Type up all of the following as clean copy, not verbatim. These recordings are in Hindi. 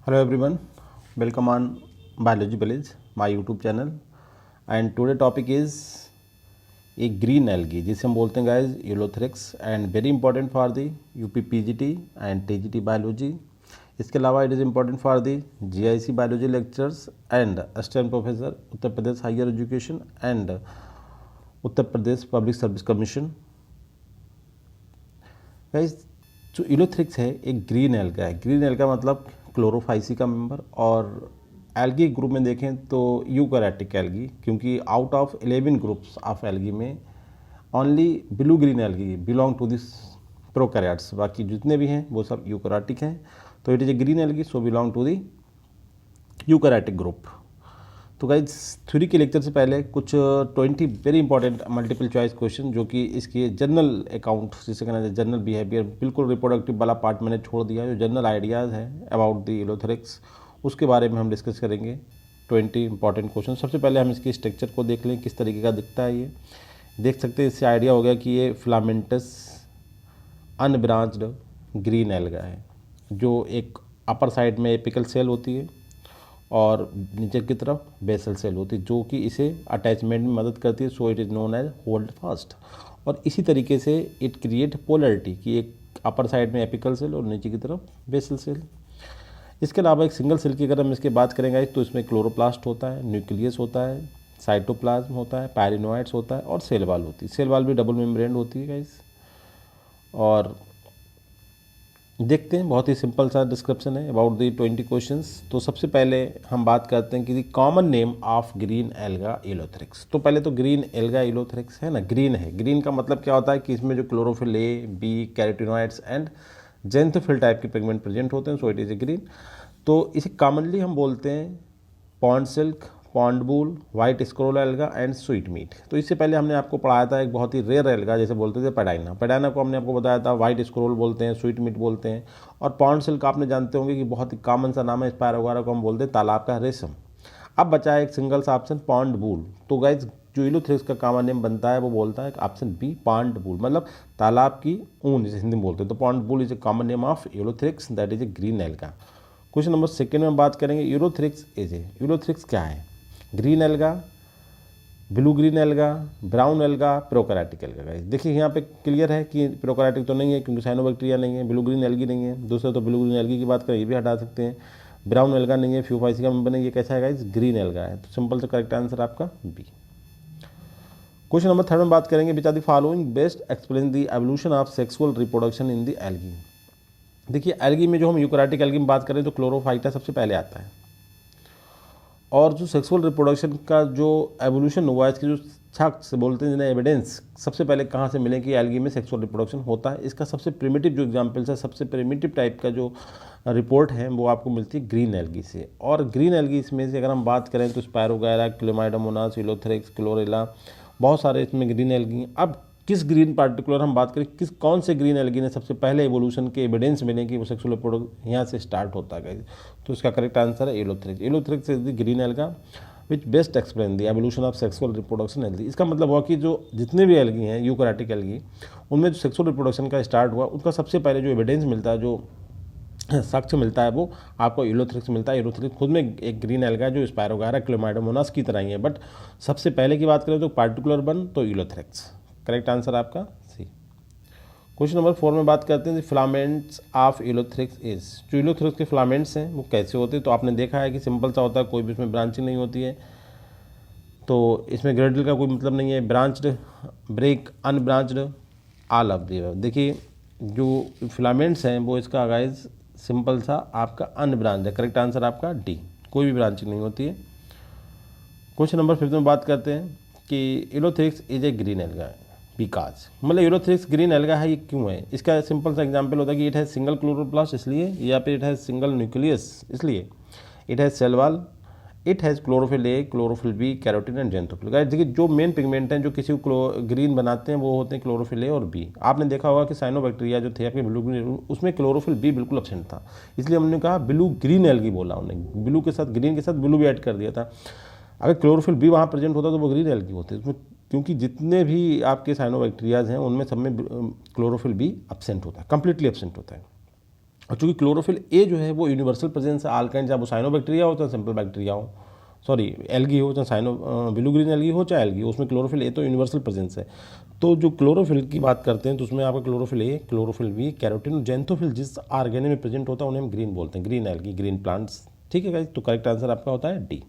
Hello everyone, welcome on Biology Village, my YouTube channel. And today topic is a green algae जिसे हम बोलते हैं guys Ulothrix and very important for the UP PGT and TGT biology. इसके अलावा it is important for the GIC biology lectures and assistant professor Uttar Pradesh higher education and Uttar Pradesh public service commission. Guys जो यूलोथ्रिक्स है एक ग्रीन एल्गा है. ग्रीन एल्गा मतलब क्लोरोफाइसी का मेंबर, और एल्गी ग्रुप में देखें तो यूकैरियोटिक एल्गी, क्योंकि out of 11 groups of algae में only blue green algae belong to this prokaryotes. बाकी जितने भी हैं वो सब यूकैरियोटिक हैं. तो it is a green algae so belong to the eukaryotic group. तो गाइज थ्योरी के लेक्चर से पहले कुछ 20 very important multiple choice question जो कि इसके जनरल अकाउंट जिसे कहना है जनरल बिहेवियर, बिल्कुल रिप्रोडक्टिव वाला पार्ट मैंने छोड़ दिया. जो जनरल आइडियाज़ है अबाउट द यूलोथ्रिक्स उसके बारे में हम डिस्कस करेंगे. 20 इंपॉर्टेंट क्वेश्चन. सबसे पहले हम इसके स्ट्रक्चर को देख लें किस तरीके का दिखता है. ये देख सकते हैं, इससे आइडिया हो गया कि ये फिलामेंटस अनब्रांच्ड ग्रीन एल्गा है, जो एक अपर साइड में एपिकल सेल होती है और नीचे की तरफ बेसल सेल होती है, जो कि इसे अटैचमेंट में मदद करती है. So it is known as hold fast. और इसी तरीके से इट क्रिएट पोलरिटी कि एक अपर साइड में एपिकल सेल और नीचे की तरफ बेसल सेल. इसके अलावा एक सिंगल सेल की अगर हम इसके बात करेंगे तो इसमें क्लोरोप्लास्ट होता है, न्यूक्लियस होता है, साइटोप्लाज्म होता है, पैरिनोइड्स होता है और सेल वॉल होती है. सेल वॉल भी डबल मेम्ब्रेन होती है गाइस. और देखते हैं, बहुत ही सिंपल सा डिस्क्रिप्शन है अबाउट दी 20 क्वेश्चंस. तो सबसे पहले हम बात करते हैं कि the common name of green alga Ulothrix. तो पहले तो ग्रीन एल्गा यूलोथ्रिक्स है ना, ग्रीन है. ग्रीन का मतलब क्या होता है कि इसमें जो chlorophyll A, B, carotenoids and xanthophyll type के पिगमेंट प्रेजेंट होते हैं. So it is a green. तो इसे कॉमनली हम बोलते हैं pond silk, pond wool, white scroll alga and sweet meat. तो इससे पहले हमने आपको पढ़ाया था एक बहुत ही रेयर एल्गा जैसे बोलते थे पेडाइना. पेडाइना को हमने आपको बताया था वाइट स्क्रोल बोलते हैं, स्वीट मीट बोलते हैं. और पॉन्ड सिल्क आपने जानते होंगे कि बहुत ही कॉमन सा नाम है, स्पायरो वगैरह को हम बोलते हैं तालाब का रेशम. अब बचा है एक सिंगल सा ऑप्शन पॉन्ड बूल. तो गाइज जो यूलोथ्रिक्स का कॉमन नेम बनता है वो बोलता है ऑप्शन बी पॉन्ड बूल, मतलब तालाब की ऊन जिसे हिंदी में बोलते हैं. तो pond wool is a common name of Ulothrix, that is a green alga. Question number second में बात करेंगे यूलोथ्रिक्स इज ए. यूलोथ्रिक्स क्या है? Green alga, blue green alga, brown alga, prokaryotic alga. Guys देखिए यहाँ पे क्लियर है कि प्रोकैरियोटिक तो नहीं है क्योंकि साइनोबैक्टीरिया नहीं है. ब्लू ग्रीन एल्गी नहीं है. दूसरा तो ब्लू ग्रीन एल्गी की बात करें ये भी हटा सकते हैं. ब्राउन एल्गा नहीं है, फ्यूफाइसी का मेंबर नहीं. ये कैसा है गाइस? ग्रीन एल्गा है. तो सिंपल से करेक्ट आंसर आपका बी. क्वेश्चन नंबर थर्ड में बात करेंगे which are the following best explain the evolution of sexual reproduction in the algae. देखिए एल्गी में जो हम यूकैरियोटिक एल्गी में बात करें तो क्लोरोफाइटा सबसे पहले आता है. और जो सेक्सुअल रिप्रोडक्शन का जो एवोल्यूशन हुआ है, इसके जो साक्ष्य से बोलते हैं जिन्हें एविडेंस, सबसे पहले कहाँ से मिले कि एल्गी में सेक्सुअल रिप्रोडक्शन होता है. इसका सबसे प्रिमिटिव जो एग्जांपल्स है, सबसे प्रिमिटिव टाइप का जो रिपोर्ट है वो आपको मिलती है ग्रीन एल्गी से. और ग्रीन एल्गी इसमें से अगर हम बात करें तो स्पायरोगायरा, क्लेमाइडोमोनास, यूलोथ्रिक्स, क्लोरेला, बहुत सारे इसमें ग्रीन एल्गी. अब किस ग्रीन पार्टिकुलर हम बात करें कौन से ग्रीन एल्गी ने सबसे पहले एवोल्यूशन के एविडेंस मिले कि वो सेक्सुअल रिप्रोडक्शन यहाँ से स्टार्ट होता है, तो इसका करेक्ट आंसर है Ulothrix. Ulothrix is the green alga which best explain the evolution of sexual reproduction algae. इसका मतलब हुआ कि जो जितने भी एल्गी हैं यूकैरियोटिक एल्गी, उनमें जो सेक्सुअल रिप्रोडक्शन का स्टार्ट हुआ उनका सबसे पहले जो एविडेंस मिलता है, जो साक्ष्य मिलता है, वो आपको यूलोथ्रिक्स मिलता है. यूलोथ्रिक्स खुद में एक ग्रीन एल्गा जो स्पायरोगायरा, क्लेमाइडोमोनास की तरह ही है, बट सबसे पहले की बात करें तो पार्टिकुलर वन तो यूलोथ्रिक्स. करेक्ट आंसर आपका सी. क्वेश्चन नंबर 4 में बात करते हैं फिलामेंट्स ऑफ यूलोथ्रिक्स इज. जो यूलोथ्रिक्स के फिलामेंट्स हैं वो कैसे होते हैं? तो आपने देखा है कि सिंपल सा होता है, कोई भी इसमें ब्रांचिंग नहीं होती है. तो इसमें ग्रेडल का कोई मतलब नहीं है. Branched, break, unbranched, all of the. देखिए जो फिलामेंट्स हैं वो इसका गाइज सिंपल सा आपका अनब्रांच है. करेक्ट आंसर आपका डी, कोई भी ब्रांचिंग नहीं होती है. क्वेश्चन नंबर 5 में बात करते हैं कि Ulothrix is a green alga because, मतलब यूलोथ्रिक्स ग्रीन एल्गा है ये क्यों है? इसका सिंपल सा एग्जांपल होता है कि इट हैज सिंगल क्लोरोप्लास्ट इसलिए, या फिर इट हैज सिंगल न्यूक्लियस इसलिए, it has cell wall, it has chlorophyll A, chlorophyll B, carotene and xanthophyll. Guys देखिए जो मेन पिगमेंट हैं जो किसी को ग्रीन बनाते हैं वो होते हैं क्लोरोफिल ए और बी. आपने देखा होगा कि साइनोबैक्टीरिया जो थे आपके ब्लू ग्रीन, उसमें क्लोरोफिल बी बिल्कुल एब्सेंट था, इसलिए हमने कहा ब्लू ग्रीन एल्गी बोला. उन्होंने ब्लू के साथ ग्रीन के साथ ब्लू भी ऐड कर दिया था. अगर क्लोरोफिल बी वहाँ प्रेजेंट होता तो वो ग्रीन एल्गी होते उसमें, क्योंकि जितने भी आपके साइनोबैक्टीरियाज हैं उनमें सब में क्लोरोफिल बी एब्सेंट होता है, कंप्लीटली एब्सेंट होता है. और चूँकि क्लोरोफिल ए जो है वो यूनिवर्सल प्रेजेंस है आल्काइन, चाहे वो साइनोबैक्टीरिया हो चाहे सिंपल बैक्टीरिया हो, सॉरी एल्गी हो, चाहे ब्लू ग्रीन एल्गी हो चाहे एल्गी, उसमें क्लोरोफिल ए तो यूनिवर्सल प्रेजेंस है। तो जो क्लोरोफिल की बात करते हैं तो उसमें आपका chlorophyll A, chlorophyll B, carotene और जेंथोफिल जिस ऑर्गेने में प्रेजेंट होता है उन्हें हम ग्रीन बोलते हैं, ग्रीन एल्गी, ग्रीन प्लांट्स। ठीक है गाइस, तो करेक्ट आंसर आपका होता है डी।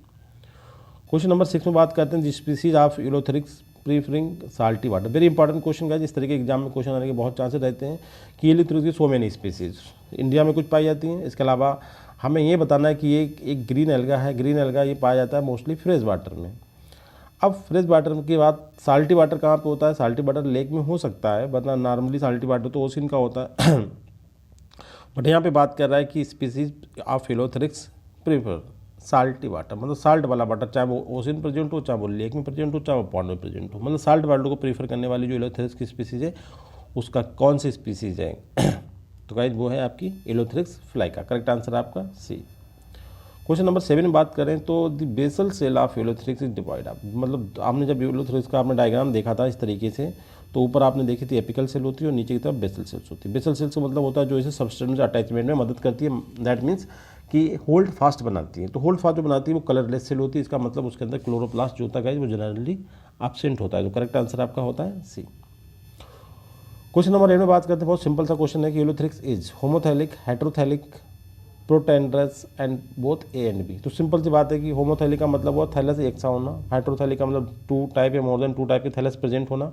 क्वेश्चन नंबर 6 में बात करते हैं species of ulothrix preferring salty water. Very important question guys, इस तरह के एग्जाम में क्वेश्चन आने के बहुत चांसेस रहते हैं कि यूलोथेरिक्स की सो मेनी स्पीसीज इंडिया में कुछ पाई जाती हैं। इसके अलावा हमें ये बताना है कि ये एक ग्रीन एल्गा है, ग्रीन एल्गा ये पाया जाता है मोस्टली फ्रेश वाटर में। अब फ्रेश वाटर के बाद साल्टी वाटर कहाँ पे होता है? साल्टी वाटर लेक में हो सकता है, वरना नॉर्मली साल्टी वाटर तो ओशन का होता है। बट यहाँ पे बात कर रहा है कि species of ulothrix prefer salty water, मतलब साल्ट वाला वाटर, चाहे वो ओशन प्रेजेंट हो, चाहे वो लेक में प्रेजेंट हो, चाहे वो पॉन्ड में प्रेजेंट हो, मतलब साल्ट वाटर को प्रीफर करने वाली जो यूलोथेरिक्स की स्पीसीज है उसका कौन सी स्पीसीज है? तो गाइस वो है आपकी यूलोथेरिक्स फ्लाइका। करेक्ट आंसर आपका सी। क्वेश्चन नंबर 7 में बात करें तो the basal cell of ulothrix is divide up, मतलब आपने जब यूलोथेरिक्स का आपने डायग्राम देखा था इस तरीके से, तो ऊपर आपने देखी थी एपिकल सेल होती है और नीचे की तरफ बेसल सेल्स होती है। बेसल सेल्स का मतलब होता है जो इसे सबस्टेंस अटैचमेंट में मदद करती है, दैट मीन्स कि होल्ड फास्ट बनाती है। तो होल्ड फास्ट जो बनाती है वो कलरलेस सेल होती है, इसका मतलब उसके अंदर क्लोरोप्लास्ट जो होता है वो जनरली एब्सेंट होता है। तो करेक्ट आंसर आपका होता है सी। क्वेश्चन नंबर 8 में बात करते हैं, बहुत सिंपल सा क्वेश्चन है कि Ulothrix is homothallic, heterothallic, protandrous and both A and B. तो सिंपल सी बात है कि होमोथैलिक का मतलब हुआ थैलस एक सा होना, हेटेरोथैलिक का मतलब 2 टाइप या मोर देन 2 टाइप के थैलस प्रेजेंट होना,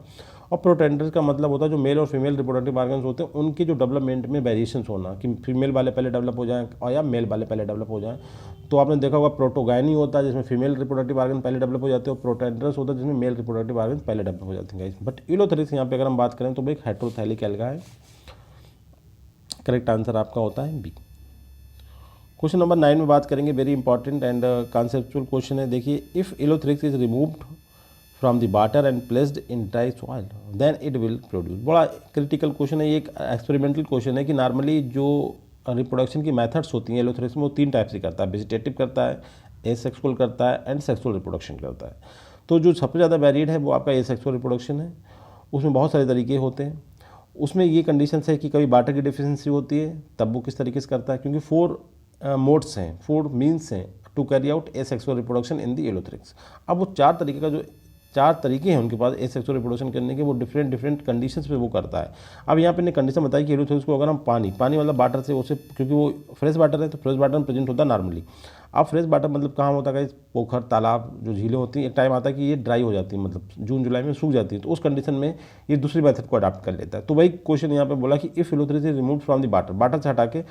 और प्रोटेंड्रस का मतलब होता है जो मेल और फीमेल रिप्रोडक्टिव ऑर्गन्स होते हैं उनके जो डेवलपमेंट में वेरिएशंस होना, कि फीमेल वाले पहले डेवलप हो जाएं और या मेल वाले पहले डेवलप हो जाएं। तो आपने देखा होगा प्रोटोगाइनी होता है जिसमें फीमेल रिप्रोडक्टिव ऑर्गन पहले डेवलप हो जाते हैं, और प्रोटेंड्रस होता है जिसमें मेल रिप्रोडक्टिव ऑर्गन पहले डेवलप हो जाते हैं। बट यूलोथेरिक्स यहाँ पे अगर हम बात करें तो वो एक हेटेरोथैलिक एल्गा है। करेक्ट आंसर आपका होता है बी। क्वेश्चन नंबर 9 में बात करेंगे, very important and conceptual question है। देखिए, if Ulothrix is removed from the water and placed in dry soil then it will produce. बड़ा क्रिटिकल क्वेश्चन है, ये एक एक्सपेरिमेंटल क्वेश्चन है कि नॉर्मली जो रिप्रोडक्शन की मेथड्स होती हैं यूलोथेरिक्स में वो 3 टाइप से करता है, वेजिटेटिव करता है, एसेक्सुअल करता है एंड सेक्सुअल रिप्रोडक्शन करता है। तो जो सबसे ज़्यादा वैरिड है वो आपका एसेक्सुअल रिप्रोडक्शन है, उसमें बहुत सारे तरीके होते हैं। उसमें ये कंडीशंस है कि कभी वाटर की डिफिशिएंसी होती है तब वो किस तरीके से करता है, क्योंकि 4 मोड्स हैं, 4 मीन्स हैं to carry out asexual reproduction in the Ulothrix. अब वो 4 तरीके का जो 4 तरीके हैं उनके पास एसेक्सुअल रिप्रोडक्शन करने के, वो डिफरेंट कंडीशंस पे वो करता है। अब यहाँ पे ने कंडीशन बताई कि यूलोथेरिक्स को अगर हम पानी मतलब वाटर से उसे, क्योंकि वो फ्रेश वाटर है तो फ्रेश वाटर में प्रेजेंट होता है नॉर्मली। अब फ्रेश वाटर मतलब कहाँ होता है? पोखर, तालाब, जो झीलें होती हैं, एक टाइम आता है कि ये ड्राई हो जाती है, मतलब जून जुलाई में सूख जाती है, तो उस कंडीशन में ये दूसरी मेथड को अडॉप्ट कर लेता है। तो वही क्वेश्चन यहाँ पे बोला कि if Ulothrix is remove from the water से हटा के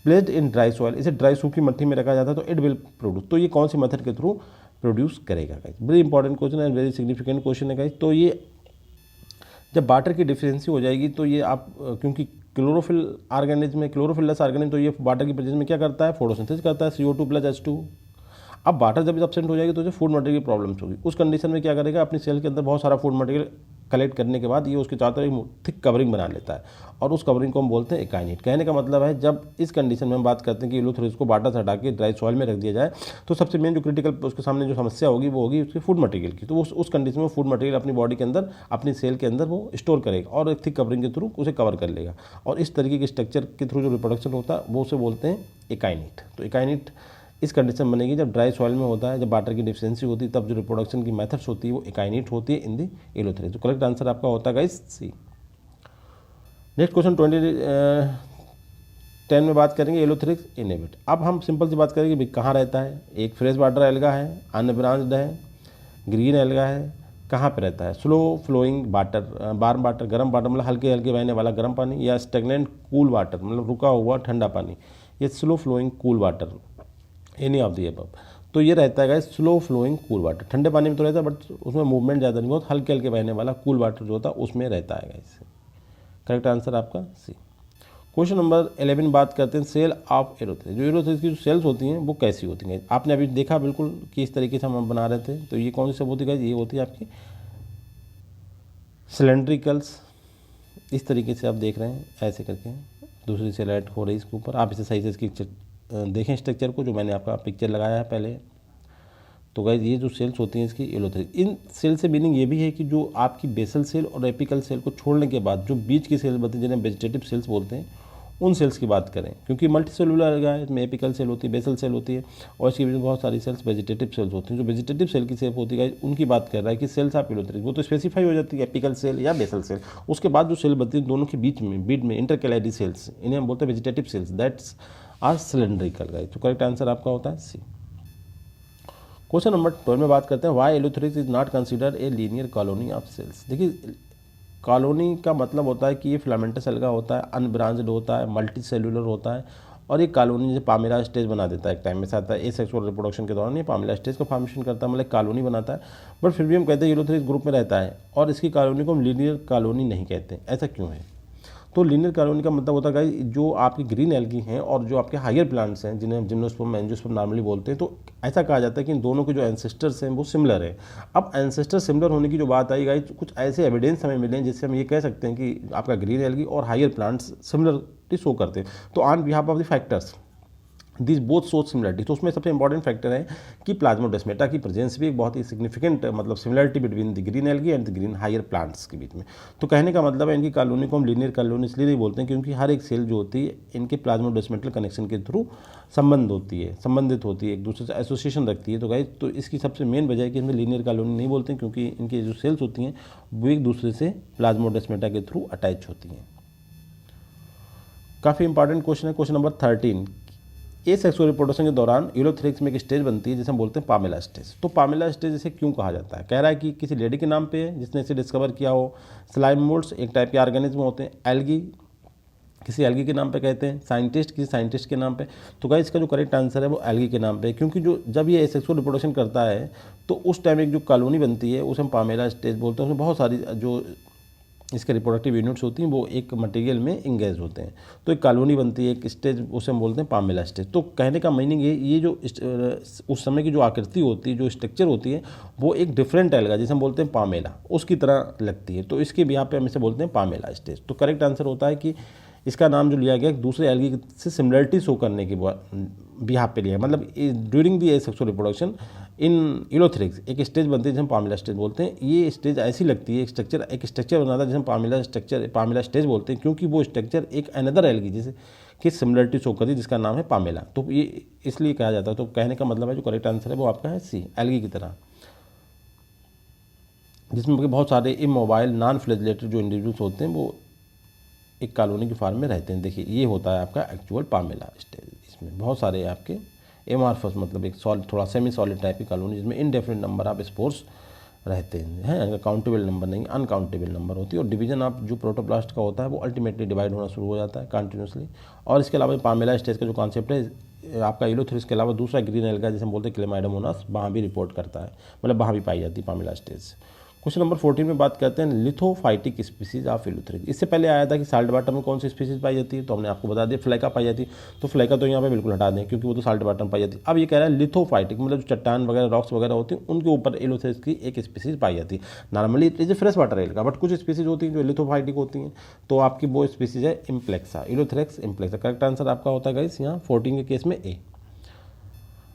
प्लेस्ड इन ड्राई सॉइल, इसे ड्राई सूखी मट्टी में रखा जाता है तो इट विल प्रोड्यूस। तो ये कौन सी मेथड के थ्रू प्रोड्यूस करेगा गाइस? वेरी इंपॉर्टेंट क्वेश्चन है, वेरी सिग्निफिकेंट क्वेश्चन है गाइस। तो ये जब वाटर की डिफिशिएंसी हो जाएगी तो ये आप, क्योंकि क्लोरोफिल ऑर्गेनिज्म में, क्लोरोफिलस ऑर्गेनिज्म, तो ये वाटर की प्रेजेंस में क्या करता है? फोटोसिंथेसिस करता है, CO2 + H2। अब वाटर जब एब्सेंट हो जाएगी तो इसे फूड मटेरियल की प्रॉब्लम्स होगी। उस कंडीशन में क्या करेगा? अपनी सेल के अंदर बहुत सारा फूड मटेरियल कलेक्ट करने के बाद ये उसके चारों तरफ एक थिक कवरिंग बना लेता है, और उस कवरिंग को हम बोलते हैं एकाइनेट। कहने का मतलब है जब इस कंडीशन में हम बात करते हैं कि यूलोथेरिक्स को वाटर से हटा के ड्राई सॉइल में रख दिया जाए तो सबसे मेन जो क्रिटिकल उसके सामने जो समस्या होगी वो होगी उसके फूड मटेरियल की। तो उस कंडीशन में फूड मटेरियल अपनी बॉडी के अंदर, अपनी सेल के अंदर वो स्टोर करेगा और एक थिक कवरिंग के थ्रू उसे कवर कर लेगा, और इस तरीके के स्ट्रक्चर के थ्रू जो रिप्रोडक्शन होता है वो उसे बोलते हैं एकाइनेट। तो एकाइनेट इस कंडीशन बनेगी जब ड्राई सॉइल में होता है, जब वाटर की डिफिशिएंसी होती है, तब जो रिप्रोडक्शन की मेथड्स होती है वो एकाइनेट होती है इन दी यूलोथेरिक्स। तो करेक्ट आंसर आपका होता है गाइस सी। नेक्स्ट क्वेश्चन 10 में बात करेंगे यूलोथेरिक्स इनहेबिट। अब हम सिंपल सी बात करेंगे कि कहाँ रहता है। एक फ्रेश वाटर एल्गा है, अनब्रांच्ड है, ग्रीन एल्गा है, कहाँ पे रहता है? Slow flowing water, warm water, गर्म वाटर मतलब हल्के हल्के बहने वाला गर्म पानी, या स्टेगनेंट कूल वाटर मतलब रुका हुआ ठंडा पानी, या slow flowing cool water, any of the above. तो ये रहता है guys slow flowing cool water. ठंडे पानी में तो रहता है बट उसमें मूवमेंट ज़्यादा नहीं, बहुत हल्के हल्के बहने वाला कूल वाटर जो होता है उसमें रहता है गाइस। करेक्ट आंसर आपका सी। क्वेश्चन नंबर 11 बात करते हैं सेल ऑफ यूलोथेरिक्स। जो यूलोथेरिक्स की जो सेल्स होती हैं वो कैसी होती हैं? आपने अभी देखा बिल्कुल कि इस तरीके से हम बना रहे थे। तो ये कौन सी सब होती है? ये होती है आपकी सिलेंड्रिकल्स। इस तरीके से आप देख रहे हैं ऐसे करके, दूसरी सेल ऐड हो रही है इसके ऊपर। आप इसे सही से इसकी देखें स्ट्रक्चर को, जो मैंने आपका पिक्चर लगाया है पहले। तो गाइस ये जो सेल्स होती हैं इसकी यूलोथेरिक्स, इन सेल से मीनिंग ये भी है कि जो आपकी बेसल सेल और एपिकल सेल को छोड़ने के बाद जो बीच की सेल बनती हैं जिन्हें वेजिटेटिव सेल्स बोलते हैं, उन सेल्स की बात करें, क्योंकि मल्टी सेलुलर अलगा है, इसमें एपिकल सेल होती है, बेसल सेल होती है, और इसके बीच में बहुत सारी सेल्स वेजिटेटिव सेल्स होती हैं। जो वेजिटेटिव सेल की शेप होती है उनकी बात कर रहा है कि सेल्स ऑफ यूलोथेरिक्स, वो तो स्पेसिफाई हो जाती है एपिकल सेल या बेसल सेल। उसके बाद जो सेल बनती है दोनों के बीच में इंटरकैलारी सेल्स, इन्हें हम बोलते हैं vegetative cells, that's are cylindrical guys. तो करेक्ट आंसर आपका होता है सी। क्वेश्चन नंबर 12 में बात करते हैं why Ulothrix is not considered a linear colony of cells. देखिए कॉलोनी का मतलब होता है कि ये फिलामेंटस अलगा होता है, अनब्रांच्ड होता है, मल्टी सेलुलर होता है, और ये कॉलोनी जैसे पामेला स्टेज बना देता है, एक टाइम में से आता है, एसेक्सुअल रिप्रोडक्शन के दौरान ये पामेला स्टेज का फॉर्मेशन करता है, मतलब कॉलोनी बनाता है। बट फिर भी हम कहते हैं यूलोथेरिक्स ग्रुप में रहता है, और इसकी कॉलोनी को हम लीनियर कॉलोनी नहीं कहते। ऐसा क्यों है? तो लीनियर कॉलोनी का मतलब होता है जो आपकी ग्रीन एल्गी हैं और जो आपके हायर प्लांट्स हैं जिन्हें हम जिम्नोस्पर्म एंजियोस्पर्म नॉर्मली बोलते हैं, तो ऐसा कहा जाता है कि इन दोनों के जो एंसेस्टर्स हैं वो सिमिलर है। अब एंसेस्टर सिमिलर होने की जो बात आई गाइस, कुछ ऐसे एविडेंस हमें मिले हैं जिससे हम ये कह सकते हैं कि आपका ग्रीन एल्गी और हायर प्लांट्स सिमिलरिटी शो करते हैं। तो on behalf of the factors this both show similarity, तो उसमें सबसे इंपॉर्टेंट फैक्टर है कि प्लाज्मोडेस्माटा की प्रेजेंस भी एक बहुत ही सिग्निफिकेंट मतलब similarity between the green algae and the green higher plants के बीच में। तो कहने का मतलब है इनकी कॉलोनी को हम लीनियर कॉलोनी इसलिए नहीं बोलते हैं क्योंकि हर एक सेल जो होती है इनके प्लाज्मोडेस्मेटल कनेक्शन के थ्रू संबंधित होती है, एक दूसरे से एसोसिएशन रखती है। तो गाइस तो इसकी सबसे मेन वजह है कि इसमें लीनियर कॉलोनी नहीं बोलते हैं क्योंकि इनकी जो सेल्स होती हैं वो एक दूसरे से प्लाज्मोडेस्माटा के थ्रू अटैच होती हैं। काफ़ी इंपॉर्टेंट क्वेश्चन है क्वेश्चन नंबर 13। एसेक्सुअल रिप्रोडक्शन के दौरान यूलोथेरिक्स में एक स्टेज बनती है जिसे हम बोलते हैं पामेला स्टेज। तो पामेला स्टेज इसे क्यों कहा जाता है? कह रहा है कि किसी लेडी के नाम पे है जिसने इसे डिस्कवर किया हो। स्लाइम मोल्ड्स एक टाइप के ऑर्गेनिज्म होते हैं। एल्गी किसी एल्गी के नाम पे कहते हैं। साइंटिस्ट किसी साइंटिस्ट के नाम पे। तो गाइस इसका जो करेक्ट आंसर है वो एल्गी के नाम पे, क्योंकि जो जब ये एसेक्सुअल रिप्रोडक्शन करता है तो उस टाइम एक जो कॉलोनी बनती है उसे हम पामेला स्टेज बोलते हैं। उसमें बहुत सारी जो इसके रिप्रोडक्टिव यूनिट्स होती हैं वो एक मटेरियल में इंगेज होते हैं, तो एक कॉलोनी बनती है, एक स्टेज, उसे हम बोलते हैं पामेला स्टेज। तो कहने का मीनिंग ये जो उस समय की जो आकृति होती है, जो स्ट्रक्चर होती है, वो एक डिफरेंट एल्गा जिसे हम बोलते हैं पामेला उसकी तरह लगती है, तो इसके बिहार पे हम इसे बोलते हैं पामेला स्टेज। तो करेक्ट आंसर होता है कि इसका नाम जो लिया गया दूसरे एल्गी से सिमिलरिटी शो करने के बिहार पे लिया, मतलब during the asexual reproduction in Ulothrix एक स्टेज बनती है जिसे हम पामेला स्टेज बोलते हैं। ये स्टेज ऐसी लगती है, एक स्ट्रक्चर बनाता है जिसे हम पामेला स्टेज बोलते हैं, क्योंकि वो स्ट्रक्चर एक अनदर एल्गी जैसे कि सिमिलरिटी शो करती है जिसका नाम है पामेला। तो ये इसलिए कहा जाता है। तो कहने का मतलब है जो करेक्ट आंसर है वो आपका है सी, एल्गी की तरह, जिसमें बहुत सारे इमोबाइल नॉन फ्लैजेलेटेड जो इंडिविजुअल्स होते हैं वो एक कॉलोनी के फॉर्म में रहते हैं। देखिए ये होता है आपका एक्चुअल पामेला स्टेज। इसमें बहुत सारे आपके एमार्फस मतलब एक सॉलिड थोड़ा सेमी सॉलिड टाइप की कॉलोनी जिसमें इनडेफिनिट नंबर ऑफ स्पोर्स रहते हैं, काउंटेबल नंबर नहीं, अनकाउंटेबल नंबर होती है। और डिवीजन ऑफ जो प्रोटोप्लास्ट का होता है वो अल्टीमेटली डिवाइड होना शुरू हो जाता है कंटिन्यूसली। और इसके अलावा पामेला स्टेज का जो कॉन्सेप्ट है आपका यूलोथेरिक्स के अलावा दूसरा ग्रीन एल्गा जिसे हम बोलते हैं क्लेमाइडोमोनास, वहाँ भी रिपोर्ट करता है, मतलब वहाँ भी पाई जाती है पामेला स्टेज। क्वेश्चन नंबर 14 में बात करते हैं लिथोफाइटिक स्पीसीज ऑफ यूलोथेरिक्स। इससे पहले आया था कि साल्ट वाटर में कौन सी स्पीसीज पाई जाती है, तो हमने आपको बता दिया फ्लेका पाई जाती है। तो फ्लेका तो यहाँ पे बिल्कुल हटा दें क्योंकि वो तो साल्ट वाटर में पाई जाती है। अब ये कह रहा है लिथोफाइटिक मतलब जो चट्टान वगैरह रॉक्स वगैरह होती हैं उनके ऊपर यूलोथेरिक्स की एक स्पीसीज पाई जाती है। Normally it is fresh water alga, but कुछ स्पीसीज होती हैं जो लिथोफाइटिक होती हैं, तो आपकी वो स्पीसीज है इम्प्लेक्सा, यूलोथेरिक्स इम्प्लेक्सा। करेक्ट आंसर आपका होता है गाइस यहाँ 14 के केस में ए।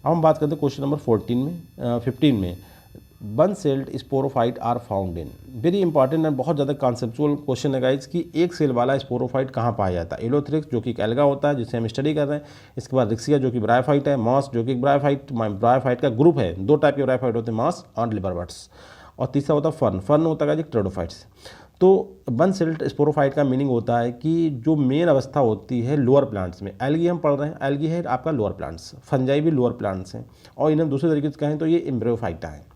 अब हम बात करते हैं क्वेश्चन नंबर 15 में one celled sporophyte are found in. Very important and बहुत ज़्यादा कॉन्सेप्चुअल क्वेश्चन है गाइस कि एक सेल वाला स्पोरोफाइट कहाँ पाया जाता है। यूलोथेरिक्स जो कि एक एल्गा होता है जिसे हम स्टडी कर रहे हैं, इसके बाद रिक्सिया जो कि ब्रायोफाइट है, मॉस जो कि ब्रायोफाइट का ग्रुप है, दो टाइप के ब्रायोफाइट होते हैं, मॉस और लिबरवर्ट्स, और तीसरा होता है फर्न होता है ट्रेडोफाइट्स। तो वन सेल्ड स्पोरोफाइट का मीनिंग होता है कि जो मेन अवस्था होती है लोअर प्लांट्स में, एल्गी हम पढ़ रहे हैं, एल्गी है आपका लोअर प्लांट्स, फंजाई भी लोअर प्लांट्स हैं, और इन्हें दूसरे तरीके से कहें तो ये एम्ब्रियोफाइटा है।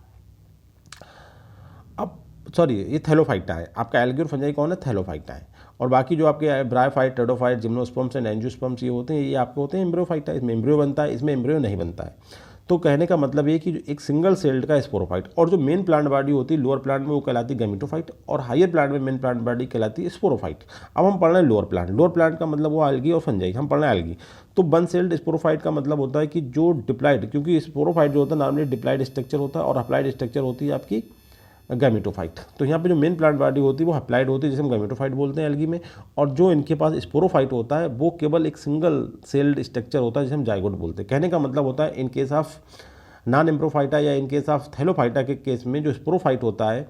अब सॉरी ये थैलोफाइटा है, आपका एल्गी और फंजाई कौन है, थैलोफाइटा है, और बाकी जो आपके ब्रायोफाइट, ट्रेडोफाइट, जिम्नोस्पर्म्स एंड एंजियोस्पर्म्स ये होते हैं, ये आपके होते हैं एम्ब्रियोफाइटा। इसमें एम्ब्रियो बनता है, इसमें एम्ब्रियो नहीं बनता है। तो कहने का मतलब ये कि जो एक सिंगल सेल्ड का स्पोरोफाइट, और जो मेन प्लांट बॉडी होती है लोअर प्लांट में वो कहलाती है गैमेटोफाइट, और हायर प्लांट में मेन प्लांट बॉडी कहलाती है स्पोरोफाइट। अब हम पढ़ रहे हैं लोअर प्लांट का मतलब वो एल्गी और फंजाई, हम पढ़ रहे हैं एल्गी। तो वन सेल्ड स्पोरोफाइट का मतलब होता है कि जो डिप्लाइड, क्योंकि स्पोरोफाइट जो होता है नॉर्मली डिप्लाइड स्ट्रक्चर होता है और अप्लाइड स्ट्रक्चर होती है आपकी गैमेटोफाइट। तो यहाँ पे जो मेन प्लांट बॉडी होती है वो अप्लाइड होती है जिसे हम गैमेटोफाइट बोलते हैं एल्गी में, और जो इनके पास स्पोरोफाइट होता है वो केवल एक सिंगल सेल्ड स्ट्रक्चर होता है जिसे हम जाइगोट बोलते हैं। कहने का मतलब होता है इन केस ऑफ नॉन एम्ब्रोफाइटा या इन केस ऑफ थैलोफाइटा के केस में जो स्पोरोफाइट होता है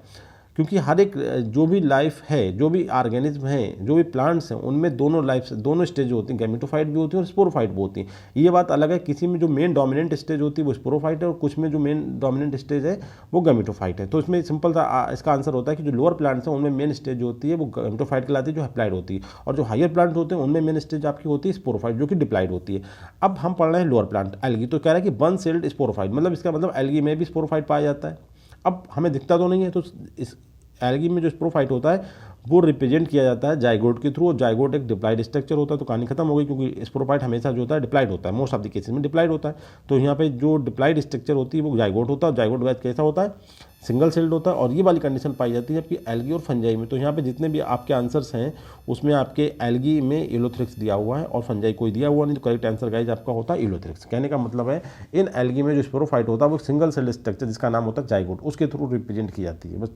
क्योंकि हर एक जो भी लाइफ है, जो भी ऑर्गेनिज्म हैं, जो भी प्लांट्स हैं, उनमें दोनों स्टेज होती हैं, गैमेटोफाइट भी होती है और स्पोरोफाइट भी होती है। ये बात अलग है, किसी में जो मेन डोमिनेंट स्टेज होती है वो स्पोरोफाइट है और कुछ में जो मेन डोमिनेंट स्टेज है वो गैमेटोफाइट है। तो इसमें सिंपल सा इसका आंसर होता है कि जो लोअर प्लांट्स हैं उनमें मेन स्टेज जो होती है वो गैमेटोफाइट कहलाती है, जो हैप्लाइड होती है, और जो हायर प्लांट होते हैं उनमें मेन स्टेज आपकी होती है स्पोरोफाइट, जो कि डिप्लाइड होती है। अब हम पढ़ रहे हैं लोअर प्लांट एल्गी, तो कह रहा है कि वन सेल्ड स्पोरोफाइट, मतलब इसका मतलब एल्गी में भी स्पोरोफाइट पाया जाता है। अब हमें दिखता तो नहीं है, तो इस एल्गी में जो स्पोरोफाइट होता है वो रिप्रेजेंट किया जाता है जाइगोट के थ्रू, और जाइगोट एक डिप्लाइड स्ट्रक्चर होता है। तो कहानी खत्म हो गई, क्योंकि स्पोरोफाइट हमेशा जो होता है डिप्लाइड होता है, मोस्ट ऑफ द केसेस में डिप्लाइड होता है। तो यहाँ पे जो डिप्लाइड स्ट्रक्चर होती है वो जाइगोट होता है, और जाइगोट वैसे कैसा होता है, सिंगल सेल्ड होता है, और ये वाली कंडीशन पाई जाती है जबकि एल्गी और फंजाई में। तो यहाँ पे जितने भी आपके आंसर्स हैं उसमें आपके एल्गी में इलोथ्रिक्स दिया हुआ है और फंजाई कोई दिया हुआ नहीं, तो करेक्ट आंसर गाइज आपका होता है इलोथ्रिक्स। कहने का मतलब है इन एल्गी में जो स्पोरोफाइट होता है वो सिंगल सेल्ड स्ट्रक्चर जिसका नाम होता है जाइगोट, उसके थ्रू रिप्रेजेंट की जाती है। बस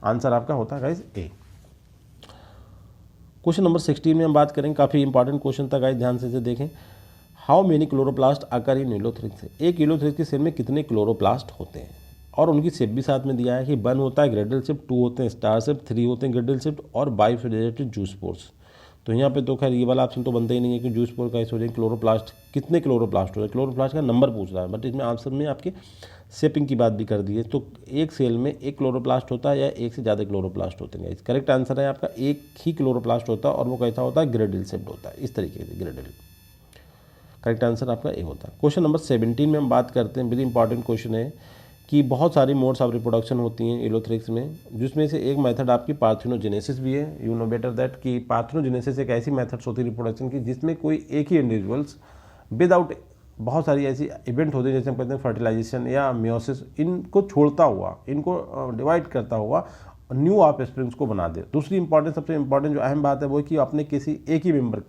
आंसर आपका होता है गाइज ए। क्वेश्चन नंबर 16 में हम बात करेंगे, काफ़ी इंपॉर्टेंट क्वेश्चन था गाइस, ध्यान से देखें। हाउ मेनी क्लोरोप्लास्ट आकर इन इलोथ्रिक्स, एक इलोथ्रिक्स की सेल में कितने क्लोरोप्लास्ट होते हैं, और उनकी शेप भी साथ में दिया है कि 1 होता है ग्रेडल शिफ्ट, 2 होते हैं स्टार शिफ्ट, 3 होते हैं ग्रेडल शिफ्ट, और बाइफिलेटेड जूस पोर्स। तो यहाँ पे तो खैर ये वाला ऑप्शन तो बनता ही नहीं है कि जूस पोर कैसे हो जाए, क्लोरोप्लास्ट कितने क्लोरोप्लास्ट हो जाए, क्लोरोप्लास्ट का नंबर पूछ रहा है, बट इसमें आंसर में आपके शेपिंग की बात भी कर दी है। तो एक सेल में एक क्लोरोप्लास्ट होता है या एक से ज़्यादा क्लोरोप्लास्ट होते हैं। करेक्ट आंसर है आपका एक ही क्लोरोप्लास्ट होता है, और वो कैसा होता है, ग्रेडल शेप्ड होता है, इस तरीके से ग्रेडल। करेक्ट आंसर आपका ए होता है। क्वेश्चन नंबर 17 में हम बात करते हैं, वेरी इंपॉर्टेंट क्वेश्चन है कि बहुत सारी मोड्स ऑफ रिप्रोडक्शन होती हैं इलोथ्रिक्स में, जिसमें से एक मेथड आपकी पार्थेनोजेनेसिस भी है। यू नो बेटर दैट कि पार्थेनोजेनेसिस एक ऐसी मेथड्स होती है रिप्रोडक्शन की जिसमें कोई एक ही इंडिविजुअल्स विदाउट, बहुत सारी ऐसी इवेंट होती है जैसे हम कहते हैं फर्टिलाइजेशन या मियोसिस, इनको छोड़ता हुआ, इनको डिवाइड करता हुआ न्यू ऑफ स्प्रिंग्स को बना दे। दूसरी इंपॉर्टेंट, सबसे इंपॉर्टेंट जो अहम बात है वो है कि अपने किसी एक ही मेंबर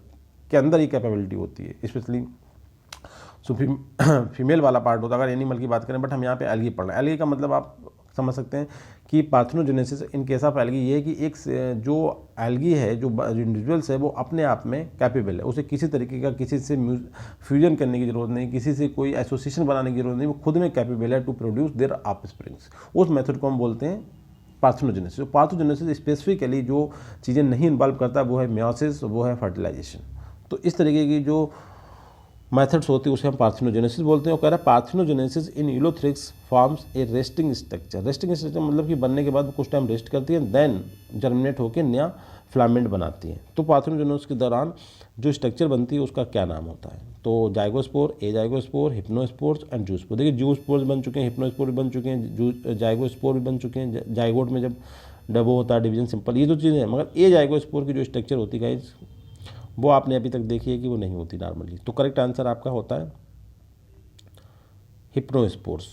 के अंदर ही कैपेबिलिटी होती है, स्पेशली सो फीमेल वाला पार्ट होता है अगर एनिमल की बात करें, बट हम यहाँ पे एल्गी पढ़ रहे हैं। एल्गी का मतलब आप समझ सकते हैं कि parthenogenesis in case of algae ये है कि एक जो एल्गी है, जो इंडिविजुअल्स है, वो अपने आप में कैपेबल है, उसे किसी तरीके का किसी से फ्यूजन करने की जरूरत नहीं, किसी से कोई एसोसिएशन बनाने की जरूरत नहीं, वो खुद में कैपेबल है टू प्रोड्यूस देयर ऑफस्प्रिंग्स। उस मेथड को हम बोलते हैं पार्थेनोजेनेसिस। पार्थेनोजेनेसिस स्पेसिफिकली जो चीज़ें नहीं इन्वॉल्व करता वो है मियोसिस, वो है फर्टिलाइजेशन। तो इस तरीके की जो मेथड्स होती है उसे हम पार्थेनोजेनेसिस बोलते हैं। वो कह रहा है parthenogenesis in Ulothrix forms a resting structure. Resting structure मतलब कि बनने के बाद कुछ टाइम रेस्ट करती है, देन जर्मिनेट होकर नया फिलामेंट बनाती है। तो पार्थेनोजेनेसिस के दौरान जो स्ट्रक्चर बनती है उसका क्या नाम होता है, तो zygospore, a zygospore, hypnospores and zoospore. देखिए जूस्पोर्स बन चुके हैं, हिप्नोस्पोर भी बन चुके हैं, जाइगोस्पोर भी बन चुके हैं, जाइगोट में जब डबो होता है डिवीजन सिंपल, ये दो चीज़ें हैं। मगर ए जाइगोस्पोर की जो स्ट्रक्चर होती है गाइस वो आपने अभी तक देखी है कि वो नहीं होती नॉर्मली। तो करेक्ट आंसर आपका होता है हिप्नोस्पोर्स।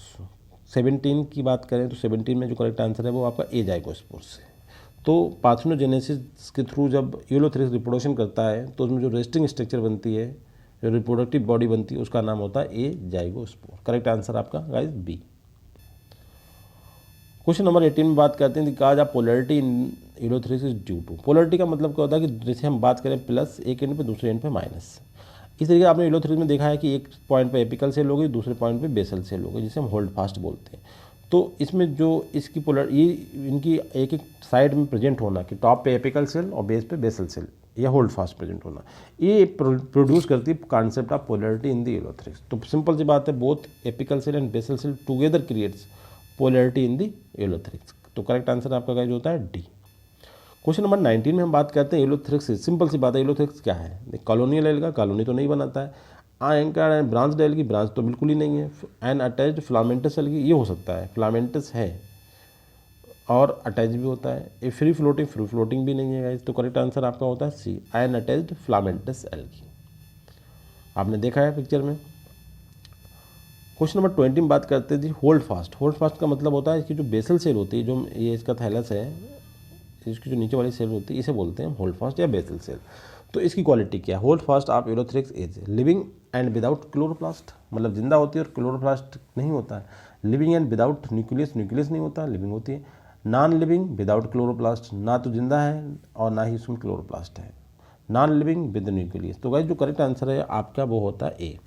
17 की बात करें तो 17 में जो करेक्ट आंसर है वो आपका ए जाइगोस्पोर्स है। तो पार्थेनोजेनेसिस के थ्रू जब इलोथ्रिक्स रिप्रोडक्शन करता है तो उसमें जो रेस्टिंग स्ट्रक्चर बनती है, जो रिप्रोडक्टिव बॉडी बनती है, उसका नाम होता है ए जाइगोस्पोर। करेक्ट आंसर आपका गाइस बी। क्वेश्चन नंबर 18 में बात करते हैं कि आज आप polarity in Ulothrix is due to. Polarity का मतलब क्या होता है कि जैसे हम बात करें प्लस एक एंड पे दूसरे एंड पे माइनस। इस तरीके आपने इलोथ्रिक्स में देखा है कि एक पॉइंट पे एपिकल सेल होगी, दूसरे पॉइंट पे बेसल सेल होगी, जिसे हम होल्ड फास्ट बोलते हैं। तो इसमें जो इसकी ये इनकी एक एक साइड में प्रेजेंट होना कि टॉप पे एपिकल सेल और बेस पे बेसल सेल या होल्ड फास्ट प्रेजेंट होना, ये प्रोड्यूस करती है concept of polarity in the Ulothrix. तो सिंपल सी बात है, both apical cell and basal cell together creates polarity in the Ulothrix. तो करेक्ट आंसर आपका गाइस होता है डी। क्वेश्चन नंबर 19 में हम बात करते हैं इलोथ्रिक्स। सिंपल सी बात है, इलोथ्रिक्स क्या है। कॉलोनियल एल्गा, कॉलोनी तो नहीं बनाता है। Anchor and branch algae, branch तो बिल्कुल ही नहीं है। एंड अटैच्ड फिलामेंटस एल्गी, ये हो सकता है, फिलामेंटस है और अटैच भी होता है। ये फ्री फ्लोटिंग भी नहीं है गाइस। तो करेक्ट आंसर आपका होता है सी, एंड अटैच्ड फिलामेंटस एल्गी। आपने देखा है पिक्चर में। क्वेश्चन नंबर 20 में बात करते हैं जी होल्ड फास्ट। होल्ड फास्ट का मतलब होता है इसकी जो बेसल सेल होती है, जो ये इसका थैलस है, इसकी जो नीचे वाली सेल होती है, इसे बोलते हैं होल्ड फास्ट या बेसल सेल। तो इसकी क्वालिटी क्या है, holdfast of Ulothrix is living and without chloroplast, मतलब जिंदा होती है और क्लोरोप्लास्ट नहीं होता है। Living and without nucleus, nucleus नहीं होता, लिविंग होती है। नॉन लिविंग विदाउट क्लोरोप्लास्ट, ना तो जिंदा है और ना ही उसमें क्लोरोप्लास्ट है। Non living with nucleus. तो गाइस जो करेक्ट आंसर है आपका वो होता है ए,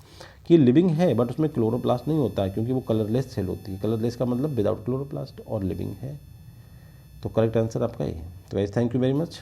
कि लिविंग है बट उसमें क्लोरोप्लास्ट नहीं होता है, क्योंकि वो कलरलेस सेल होती है। कलरलेस का मतलब विदाउट क्लोरोप्लास्ट, और लिविंग है तो करेक्ट आंसर आपका ये है। तो guys thank you very much.